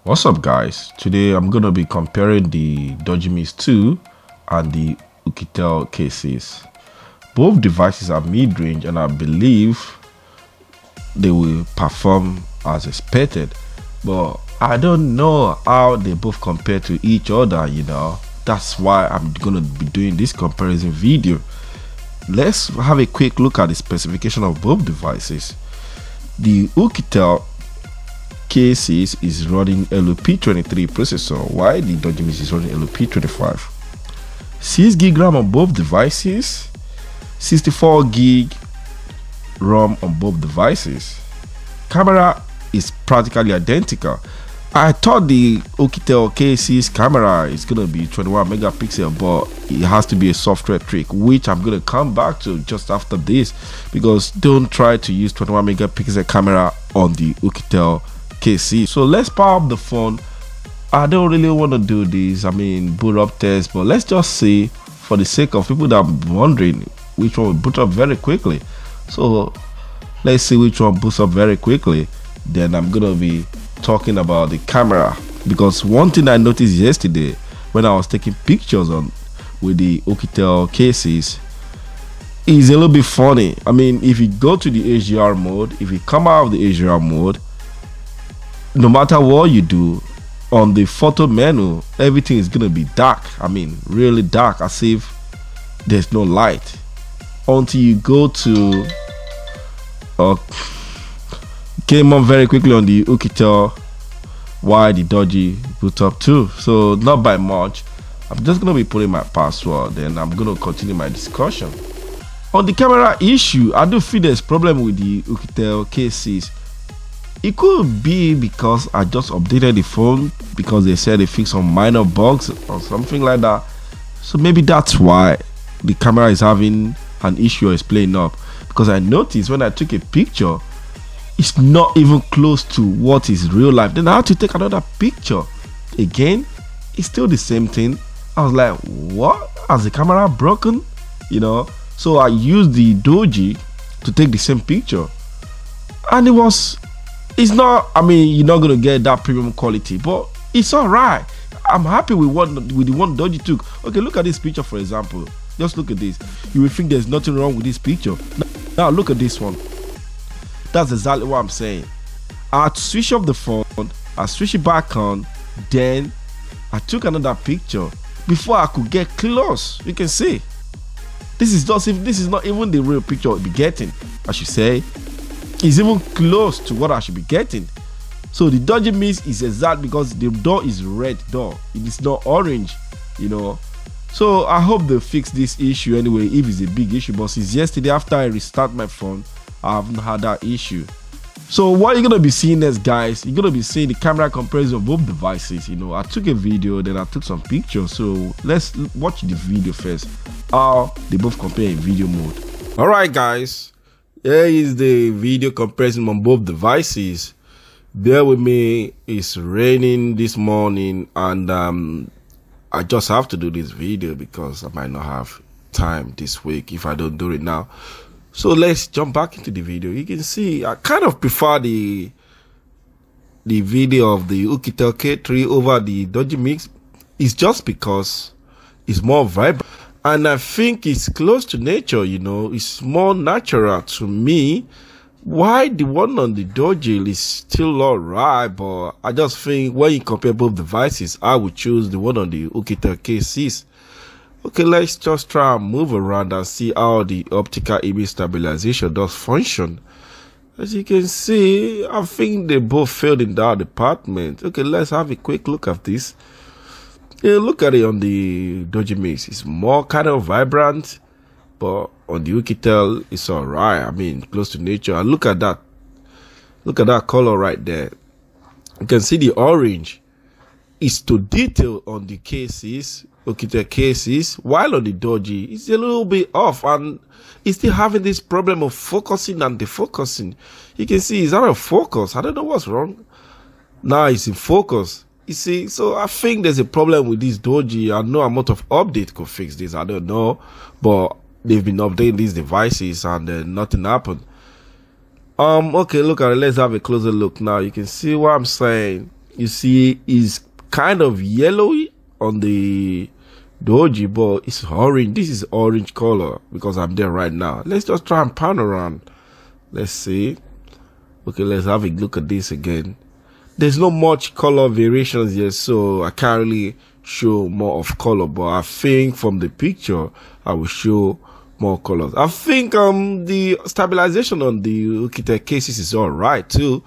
What's up guys, today I'm gonna be comparing the Doogee Mix 2 and the Oukitel K6. Both devices are mid-range and I believe they will perform as expected, but I don't know how they both compare to each other, that's why I'm gonna be doing this comparison video. Let's have a quick look at the specification of both devices. The Oukitel K6 is running LP23 processor, while the Doogee Mix is running LP25. 6GB RAM on both devices, 64GB ROM on both devices. Camera is practically identical. I thought the Oukitel K6 camera is gonna be 21 megapixel, but it has to be a software trick, which I'm gonna come back to just after this, because don't try to use 21 megapixel camera on the Oukitel K6. So let's power up the phone. I don't really want to do this, boot up test, but let's just say, for the sake of people that are wondering which one will boot up very quickly. So let's see which one boots up very quickly. Then I'm gonna be talking about the camera, because one thing I noticed yesterday when I was taking pictures with the Oukitel K6 is a little bit funny. If you go to the HDR mode, if you come out of the HDR mode, no matter what you do on the photo menu, everything is gonna be dark. Really dark, as if there's no light, until you go to came on very quickly on the Oukitel, while the Doogee boot up too. So not by much. I'm just gonna be putting my password, then I'm gonna continue my discussion. On the camera issue, I do feel there's problem with the Oukitel K6. It could be because I just updated the phone, because they said they fixed some minor bugs or something like that. So maybe that's why the camera is having an issue or is playing up, because I noticed when I took a picture, it's not even close to what is real life. Then I had to take another picture again, it's still the same thing. I was like, what, has the camera broken? So I used the Doogee to take the same picture, and it's not, you're not gonna get that premium quality, but it's all right. I'm happy with the one Doogee took. Okay, look at this picture, for example. Just look at this. You will think there's nothing wrong with this picture. Now look at this one. That's exactly what I'm saying. I had to switch off the phone, I switched it back on, then I took another picture before I could get close. You can see this is not even the real picture I'll be getting, I should say. It's even close to what I should be getting. So the Doogee Mix is exact, because the door is red door, it is not orange, So I hope they fix this issue anyway, if it's a big issue. But since yesterday, after I restart my phone, I haven't had that issue. So what you're gonna be seeing next, guys, you're gonna be seeing the camera comparison of both devices. I took a video, then I took some pictures. So let's watch the video first, how they both compare in video mode. All right guys, here is the video comparison on both devices. Bear with me, it's raining this morning, and I just have to do this video because I might not have time this week if I don't do it now. So let's jump back into the video. You can see I kind of prefer the video of the Oukitel K3 over the Doogee Mix. It's just because it's more vibrant, and I think it's close to nature. It's more natural to me. Why the one on the Doogee is still alright, but I just think when you compare both devices, I would choose the one on the Oukitel K6. Okay, let's just try and move around and see how the optical image stabilization does function. As you can see, I think they both failed in that department. Okay, let's have a quick look at this. Yeah, look at it on the Doogee Mix. It's more kind of vibrant, but on the Oukitel, it's alright. Close to nature. And look at that. Look at that color right there. You can see the orange is to detail on the K6, Oukitel K6, while on the Doogee, it's a little bit off, and it's still having this problem of focusing and defocusing. You can see it's out of focus. I don't know what's wrong. Now it's in focus. You see, so I think there's a problem with this Doogee. I know amount of update could fix this. I don't know, but they've been updating these devices and nothing happened. Okay, look at it. Let's have a closer look now. You can see what I'm saying. You see, it's kind of yellowy on the Doogee, but it's orange. This is orange color because I'm there right now. Let's just try and pan around. Let's see. Okay, let's have a look at this again. There's not much color variations here, so I can't really show more of color, but I think from the picture I will show more colors. I think the stabilization on the Oukitel K6 is all right too,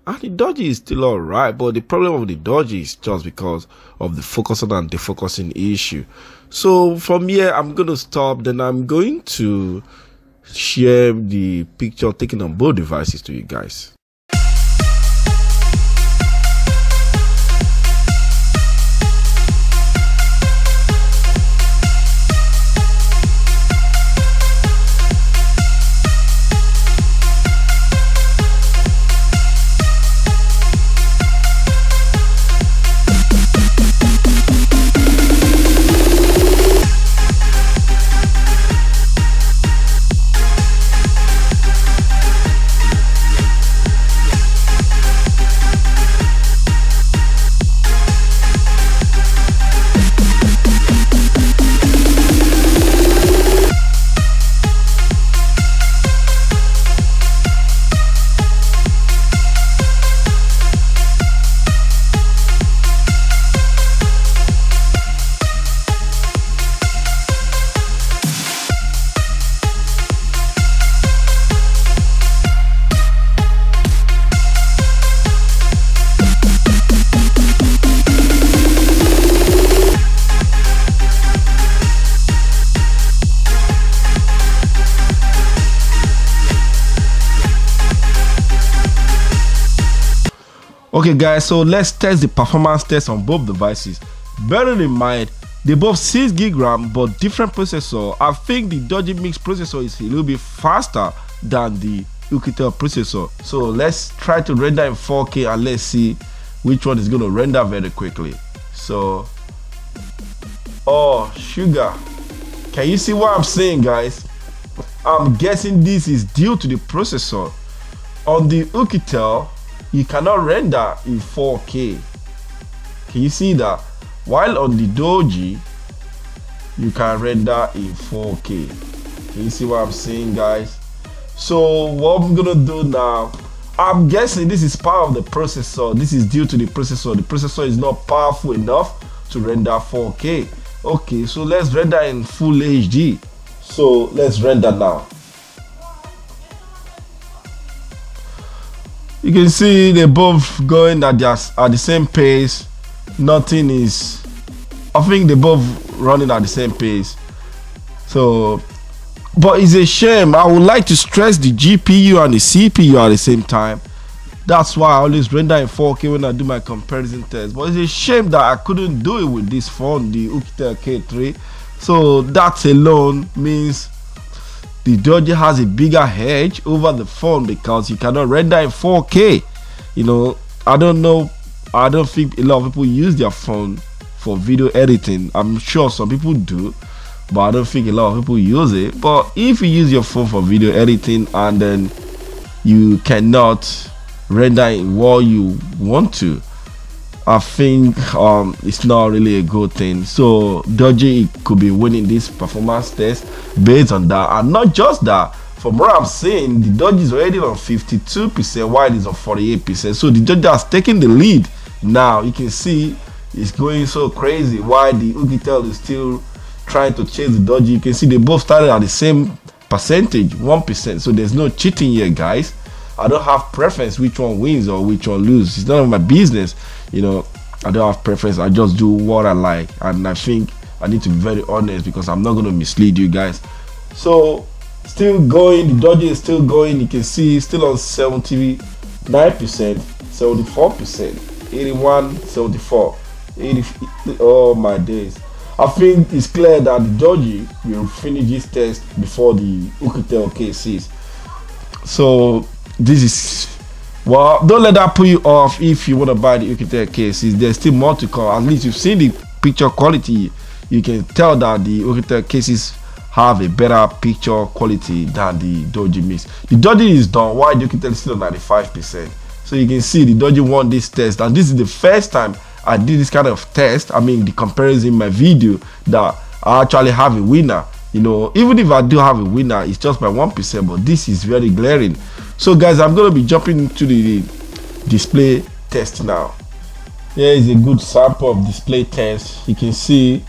and the Doogee is still all right, but the problem of the Doogee is just because of the focusing and defocusing issue. So from here I'm going to stop, then I'm going to share the picture taken on both devices to you guys. Okay guys, so let's test the performance test on both devices. Bearing in mind, they both 6 gig RAM but different processor. I think the Doogee Mix processor is a little bit faster than the Oukitel processor. So let's try to render in 4K and let's see which one is going to render very quickly. So, oh sugar, can you see what I'm saying guys? I'm guessing this is due to the processor. On the Oukitel, you cannot render in 4K. Can you see that? While on the Doogee, you can render in 4K. Can you see what I'm saying guys? So what I'm gonna do now, I'm guessing this is part of the processor. This is due to the processor. The processor is not powerful enough to render 4K. Okay, so let's render in full HD. So let's render now. You can see they're both going at the same pace. Nothing is, I think they're both running at the same pace. So, but it's a shame. I would like to stress the GPU and the CPU at the same time. That's why I always render in 4K when I do my comparison test. But it's a shame that I couldn't do it with this phone, the Oukitel K3. So that alone means the Doogee has a bigger edge over the phone because you cannot render in 4K. You know, I don't know. I don't think a lot of people use their phone for video editing. I'm sure some people do, but I don't think a lot of people use it. But if you use your phone for video editing and then you cannot render in what you want to, I think it's not really a good thing. So Doogee could be winning this performance test based on that, and not just that. From what I'm saying, the Doogee is already on 52% while it's on 48%. So the Doogee has taken the lead. Now you can see it's going so crazy while the Oukitel is still trying to chase the Doogee. You can see they both started at the same percentage, 1%. So there's no cheating here, guys. I don't have preference which one wins or which one loses. It's none of my business. You know, I don't have preference. I just do what I like, and I think I need to be very honest because I'm not going to mislead you guys. So still going, the Doogee is still going. You can see still on 79%, 74%, 81, 74, 80. Oh my days! I think it's clear that the Doogee will finish this test before the Oukitel K6. So this is, well, don't let that put you off. If you want to buy the Oukitel K6, there's still more to come. At least you've seen the picture quality. You can tell that the Oukitel K6 have a better picture quality than the Doogee Mix. The Doogee is done while the Oukitel is still 95%. So you can see the Doogee won this test, and this is the first time I did this kind of test. I mean, the comparison in my video that I actually have a winner. You know, even if I do have a winner, it's just by 1%, but this is very glaring. So guys, I'm gonna be jumping into the display test now. Here is a good sample of display test. You can see,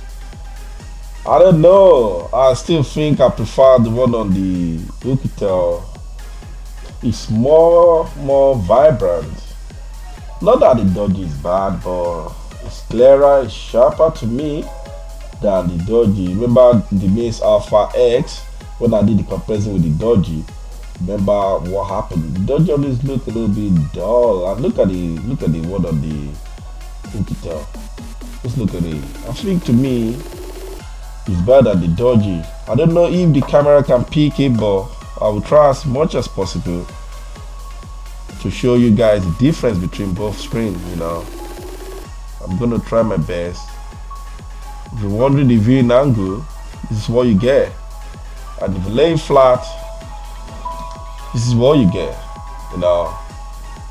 I don't know, I still think I prefer the one on the Oukitel. It's more vibrant. Not that the Doogee is bad, but it's clearer, it's sharper to me than the Doogee. Remember the Mace Alpha X, when I did the comparison with the Doogee, remember what happened? The Doogee always look a little bit dull. And look at the one on the Oukitel. Just look at it. I think to me it's better than the Doogee. I don't know if the camera can pick it, but I will try as much as possible to show you guys the difference between both screens. You know, I'm gonna try my best. If you're wondering the viewing angle, this is what you get. And if you lay flat, this is what you get. You know,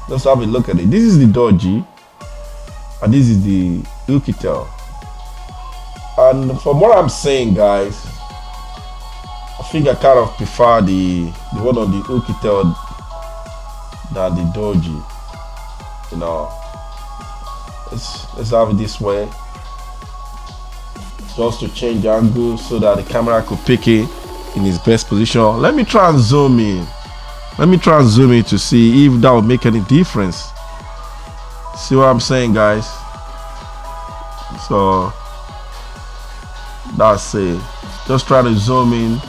let's have a look at it. This is the Doogee, and this is the Oukitel. And from what I'm saying, guys, I think I kind of prefer the one on the Oukitel than the Doogee. You know, let's have it this way, just to change angle so that the camera could pick it in its best position. Let me try and zoom in. Let me try and zoom in to see if that will make any difference. See what I'm saying, guys? So that's it. Just try to zoom in.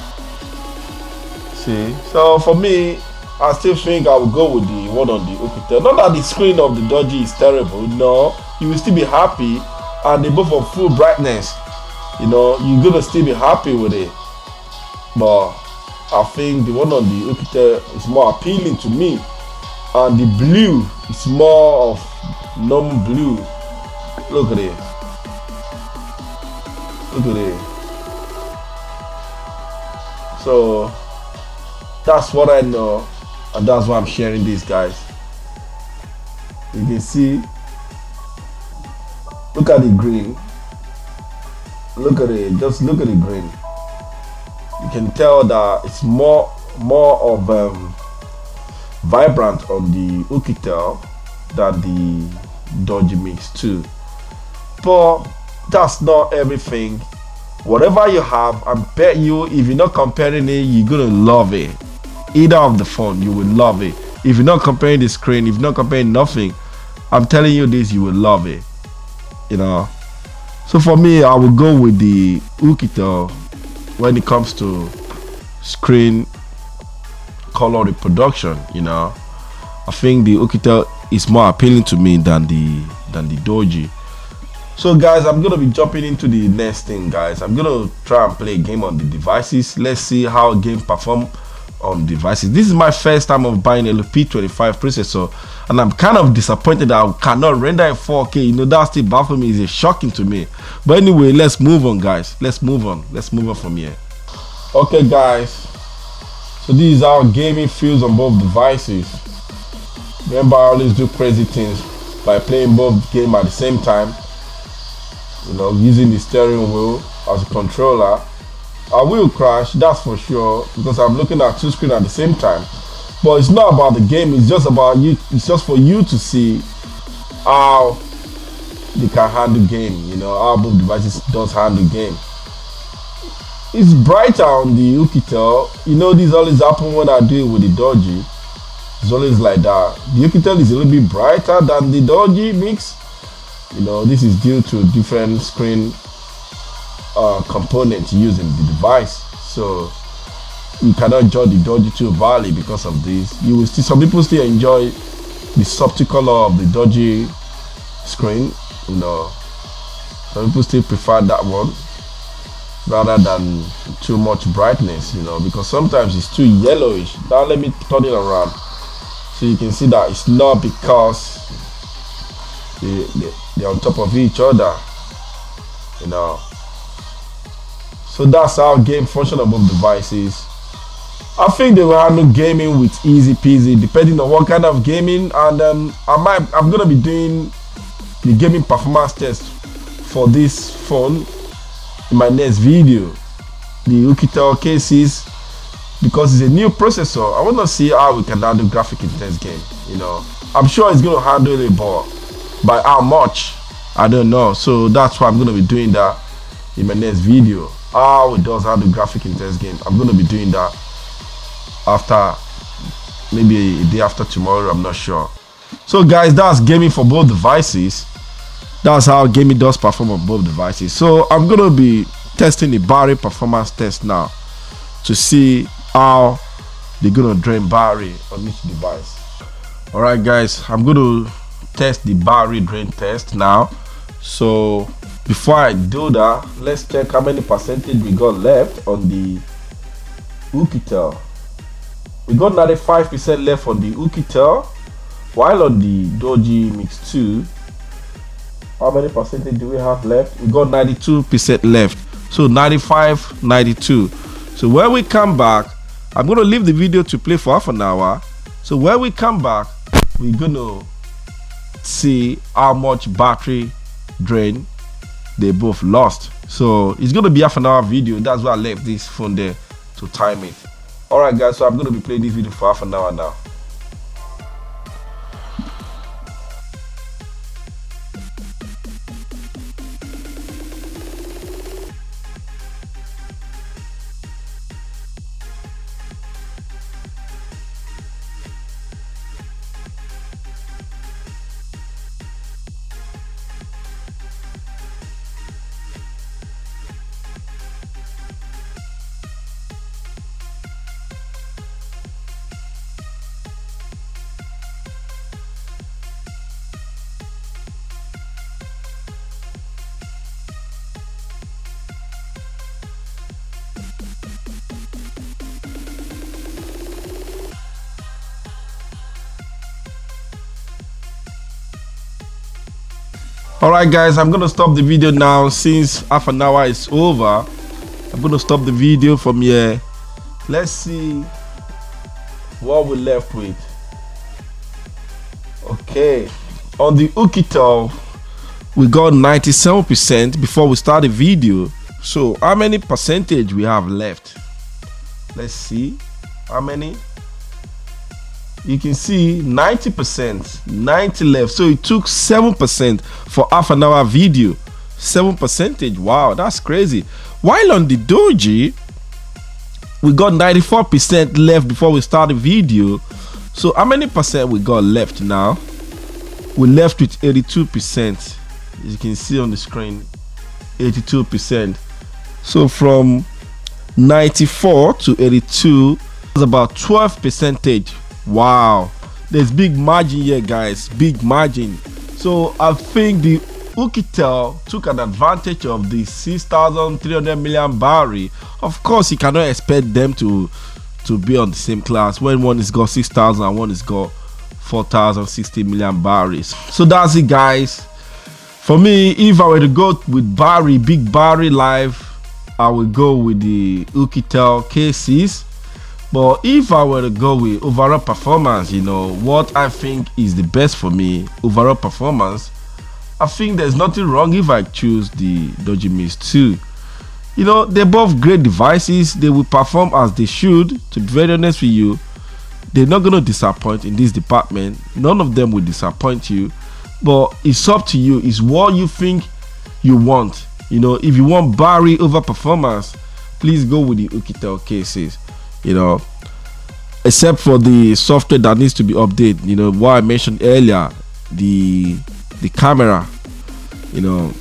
See, so for me, I still think I will go with the one on the Oukitel. Not that the screen of the Doogee is terrible, no, you will still be happy, and they both are full brightness. You know, you're gonna still be happy with it. But I think the one on the Oukitel is more appealing to me, and the blue is more of numb blue. Look at it. Look at it. So that's what I know, and that's why I'm sharing this, guys. You can see, look at the green. Look at it, just look at the green. You can tell that it's more of vibrant on the Oukitel than the Doogee Mix 2. But that's not everything. Whatever you have, I bet you, if you're not comparing it, you're gonna love it. Either of the phone, you will love it. If you're not comparing the screen, if you're not comparing nothing, I'm telling you this, you will love it. You know. So for me, I will go with the Oukitel when it comes to screen color reproduction. You know, I think the Oukitel is more appealing to me than the Doogee. So guys, I'm gonna be jumping into the next thing, guys. I'm gonna try and play a game on the devices. Let's see how a game perform on devices. This is my first time of buying a P25 processor, and I'm kind of disappointed that I cannot render in 4K. You know, that still baffles me. It's shocking to me. But anyway, let's move on, guys. Let's move on from here. Okay, guys, so this is how gaming feels on both devices. Remember, I always do crazy things by playing both games at the same time. You know, using the steering wheel as a controller. I will crash, that's for sure, because I'm looking at two screens at the same time. But it's not about the game, it's just about you. It's just for you to see how they can handle game. You know, how both devices does handle game. It's brighter on the Oukitel. You know, this always happen when I do it with the Doogee. It's always like that. The Oukitel is a little bit brighter than the Doogee Mix. You know, this is due to different screen components used in the device, so you cannot judge the Doogee too badly because of this. You will see some people still enjoy the subtle color of the Doogee screen. You know, some people still prefer that one rather than too much brightness. You know, because sometimes it's too yellowish. Now let me turn it around so you can see that it's not because they're on top of each other. You know. So that's how game function on both devices. I think they will handle gaming with easy peasy, depending on what kind of gaming. And I'm gonna be doing the gaming performance test for this phone in my next video, the Oukitel K6, because it's a new processor. I want to see how we can handle graphic intense game. You know, I'm sure it's gonna handle it, but by how much I don't know. So that's why I'm gonna be doing that in my next video. How it does handle graphic intense game. I'm gonna be doing that after maybe a day after tomorrow, I'm not sure. So guys, that's gaming for both devices. That's how gaming does perform on both devices. So I'm gonna be testing the battery performance test now to see how they're gonna drain battery on each device. All right guys, I'm gonna test the battery drain test now. So before I do that, let's check how many percentage we got left on the Oukitel. We got 95% left on the Oukitel, while on the Doogee Mix 2, how many percentage do we have left? We got 92% left. So 95, 92. So when we come back, I'm gonna leave the video to play for half an hour. So when we come back, we're gonna see how much battery drain they both lost. So it's gonna be half an hour video. That's why I left this phone there to time it. Alright guys, so I'm gonna be playing this video for half an hour now. Alright guys, I'm gonna stop the video now since half an hour is over. I'm gonna stop the video from here. Let's see what we're left with. Okay, on the Oukitel we got 97% before we start the video. So how many percentage we have left? Let's see how many. You can see 90%, 90 left. So it took 7% for half an hour video. 7%. Wow, that's crazy. While on the Doogee, we got 94% left before we start the video. So how many percent we got left now? We left with 82%. As you can see on the screen, 82%. So from 94 to 82 is about 12%. Wow, there's big margin here guys, big margin. So I think the Oukitel took an advantage of the 6,300 milliamp battery. Of course you cannot expect them to be on the same class when one is got 6,000 and one is got 4,060 milliamp batteries. So that's it guys. For me, if I were to go with battery, big battery life, I would go with the Oukitel K6. But if I were to go with overall performance, you know, what I think is the best for me, overall performance, I think there's nothing wrong if I choose the Doogee Mix 2. You know, they're both great devices. They will perform as they should. To be very honest with you, they're not going to disappoint in this department. None of them will disappoint you. But it's up to you. It's what you think you want. You know, if you want battery over performance, please go with the Oukitel K6. You know, except for the software that needs to be updated. You know, what I mentioned earlier, the camera, you know,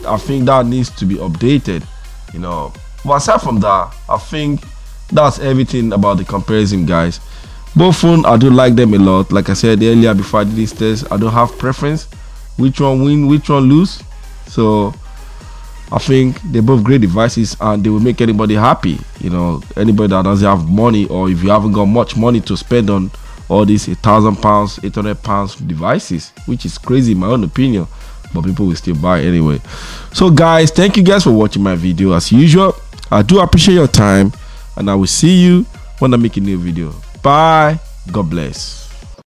I think that needs to be updated. You know, but aside from that, I think that's everything about the comparison guys. Both phones, I do like them a lot. Like I said earlier before I did this test, I don't have preference which one win, which one lose. So I think they're both great devices and they will make anybody happy. You know, anybody that doesn't have money, or if you haven't got much money to spend on all these £1,000, £800 devices, which is crazy in my own opinion, but people will still buy anyway. So guys, thank you guys for watching my video. As usual, I do appreciate your time and I will see you when I make a new video. Bye. God bless.